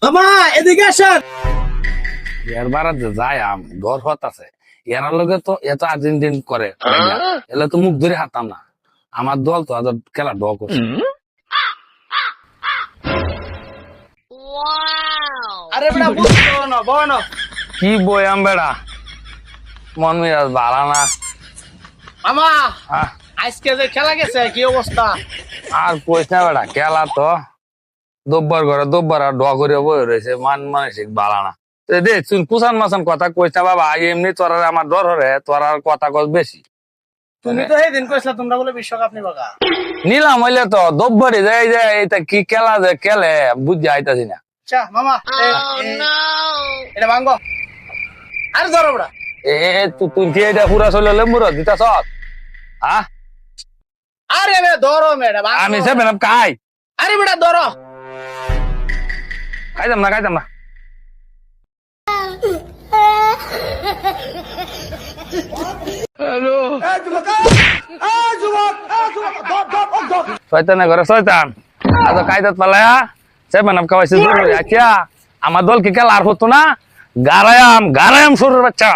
মামা এদিকে আসেন। এর বারাতে যায় ডর হত আছে এর লগে তো এত আর্জেন্টিন করে এলে তো মুখ ধরে হাতাম না আমার দল তো আজ খেলা ডর করছে আরে বেটা বনো কি বয়াম বেড়া মন মেজাজ ভালো না মামা আহ, আজকে যে খেলা গেছে কি অবস্থা? আর কইস না বেড়া খেলা তো দব্বার আর ডয়া করে বয়ে রয়েছে মানসিক ভালো না দে তুই কুসান মাসান কথা কইস না বাবা এমনি তোরা আমার ডর হরে তোরা কথা কস বেশি তুমি তো সেদিন কইছিলা তোমরা বলে বিশ্বকাপ নিবাগা। নিলাম হইলে তো দব্বারে যাই যায় এটা কি খেলা যে খেলে বুঝতে আইতাছি না আচ্ছা মামা এটা ভাঙ্গো। আরে ধরো বেটা। এ তুই কি এটা পুরা চলে লেম্বুর দিতা সৎ হ্যাঁ আরে বেটা ধরো মেডা ভাঙ্গো। আমি সে বেনাম কাই আরে বেটা ধরো। খাইতাম না শয়তানের ঘরে শয়তান আজ কায়দাত পালায়া সে বেনাম খাওয়াইছে জরুরি আচ্ছা আমার দল কি খেলা আর হতো না গারায়াম শুরুর বাচ্চা